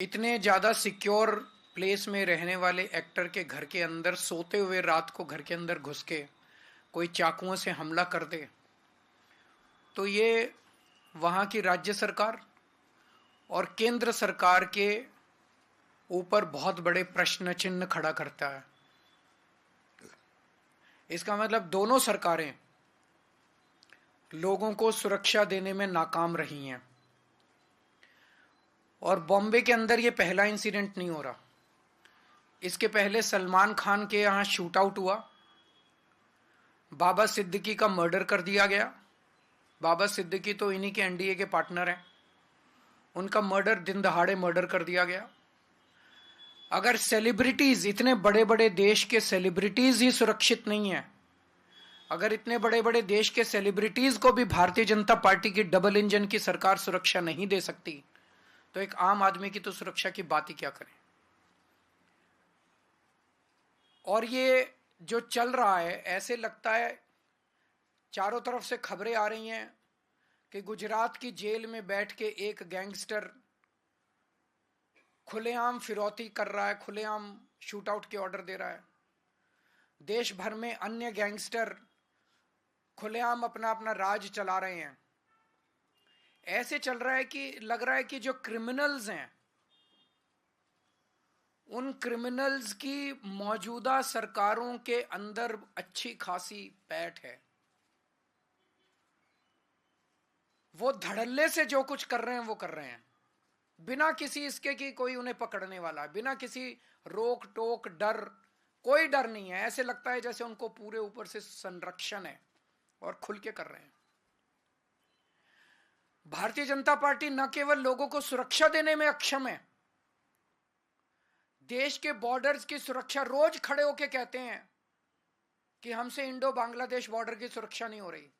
इतने ज़्यादा secure place में रहने वाले एक्टर के घर के अंदर सोते हुए रात को घर के अंदर घुस के कोई चाकुओं से हमला कर दे, तो ये वहाँ की राज्य सरकार और केंद्र सरकार के ऊपर बहुत बड़े प्रश्न चिन्ह खड़ा करता है। इसका मतलब दोनों सरकारें लोगों को सुरक्षा देने में नाकाम रही हैं। और बॉम्बे के अंदर ये पहला इंसिडेंट नहीं हो रहा। इसके पहले सलमान खान के यहाँ शूट आउट हुआ, बाबा सिद्दीकी का मर्डर कर दिया गया। बाबा सिद्दीकी तो इन्हीं के एनडीए के पार्टनर हैं, उनका मर्डर दिन दहाड़े मर्डर कर दिया गया। अगर सेलिब्रिटीज, इतने बड़े बड़े देश के सेलिब्रिटीज ही सुरक्षित नहीं है, अगर इतने बड़े बड़े देश के सेलिब्रिटीज को भी भारतीय जनता पार्टी की डबल इंजन की सरकार सुरक्षा नहीं दे सकती, तो एक आम आदमी की तो सुरक्षा की बात ही क्या करें। और ये जो चल रहा है, ऐसे लगता है चारों तरफ से खबरें आ रही हैं कि गुजरात की जेल में बैठ के एक गैंगस्टर खुलेआम फिरौती कर रहा है, खुलेआम शूट आउट के ऑर्डर दे रहा है। देश भर में अन्य गैंगस्टर खुलेआम अपना अपना राज चला रहे हैं। ऐसे चल रहा है कि लग रहा है कि जो क्रिमिनल्स हैं, उन क्रिमिनल्स की मौजूदा सरकारों के अंदर अच्छी खासी पैठ है। वो धड़ल्ले से जो कुछ कर रहे हैं वो कर रहे हैं, बिना किसी इसके कि कोई उन्हें पकड़ने वाला है, बिना किसी रोक टोक डर, कोई डर नहीं है। ऐसे लगता है जैसे उनको पूरे ऊपर से संरक्षण है और खुल के कर रहे हैं। भारतीय जनता पार्टी न केवल लोगों को सुरक्षा देने में अक्षम है, देश के बॉर्डर्स की सुरक्षा, रोज खड़े होके कहते हैं कि हमसे इंडो बांग्लादेश बॉर्डर की सुरक्षा नहीं हो रही।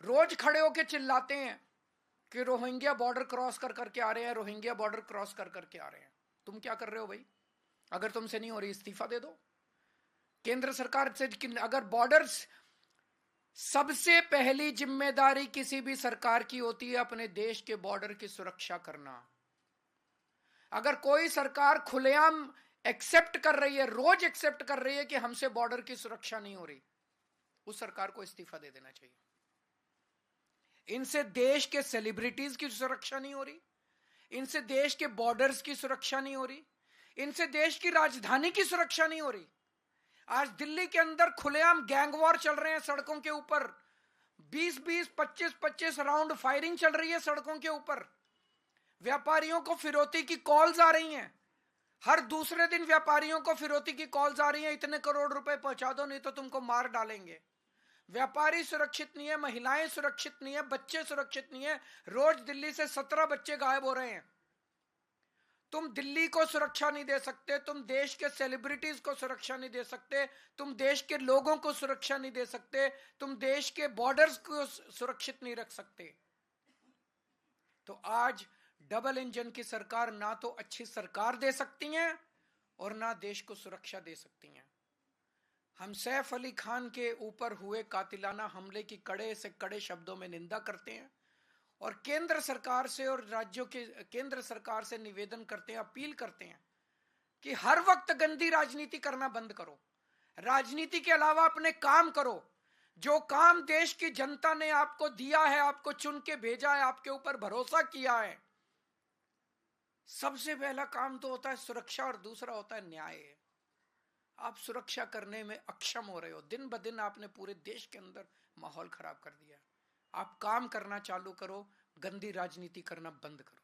रोज खड़े होके चिल्लाते हैं कि रोहिंग्या बॉर्डर क्रॉस कर करके आ रहे हैं, रोहिंग्या बॉर्डर क्रॉस कर करके आ रहे हैं। तुम क्या कर रहे हो भाई? अगर तुमसे नहीं हो रही, इस्तीफा दे दो केंद्र सरकार से। अगर बॉर्डर्स, सबसे पहली जिम्मेदारी किसी भी सरकार की होती है अपने देश के बॉर्डर की सुरक्षा करना। अगर कोई सरकार खुलेआम एक्सेप्ट कर रही है, रोज एक्सेप्ट कर रही है कि हमसे बॉर्डर की सुरक्षा नहीं हो रही, उस सरकार को इस्तीफा दे देना चाहिए। इनसे देश के सेलिब्रिटीज की सुरक्षा नहीं हो रही, इनसे देश के बॉर्डर्स की सुरक्षा नहीं हो रही, इनसे देश की राजधानी की सुरक्षा नहीं हो रही। आज दिल्ली के अंदर खुलेआम गैंग वॉर चल रहे हैं सड़कों के ऊपर, 20-20, 25-25 राउंड फायरिंग चल रही है सड़कों के ऊपर। व्यापारियों को फिरौती की कॉल्स आ रही हैं, हर दूसरे दिन व्यापारियों को फिरौती की कॉल्स आ रही हैं, इतने करोड़ रुपए पहुंचा दो नहीं तो तुमको मार डालेंगे। व्यापारी सुरक्षित नहीं है, महिलाएं सुरक्षित नहीं है, बच्चे सुरक्षित नहीं है। रोज दिल्ली से 17 बच्चे गायब हो रहे हैं। तुम दिल्ली को सुरक्षा नहीं दे सकते, तुम देश के सेलिब्रिटीज को सुरक्षा नहीं दे सकते, तुम देश के लोगों को सुरक्षा नहीं दे सकते, तुम देश के बॉर्डर्स को सुरक्षित नहीं रख सकते। तो आज डबल इंजन की सरकार ना तो अच्छी सरकार दे सकती हैं और ना देश को सुरक्षा दे सकती हैं। हम सैफ अली खान के ऊपर हुए कातिलाना हमले की कड़े से कड़े शब्दों में निंदा करते हैं और केंद्र सरकार से और राज्यों के केंद्र सरकार से निवेदन करते हैं, अपील करते हैं कि हर वक्त गंदी राजनीति करना बंद करो, राजनीति के अलावा अपने काम करो। जो काम देश की जनता ने आपको दिया है, आपको चुन के भेजा है, आपके ऊपर भरोसा किया है, सबसे पहला काम तो होता है सुरक्षा और दूसरा होता है न्याय। आप सुरक्षा करने में अक्षम हो रहे हो, दिन ब दिन आपने पूरे देश के अंदर माहौल खराब कर दिया। आप काम करना चालू करो, गंदी राजनीति करना बंद करो।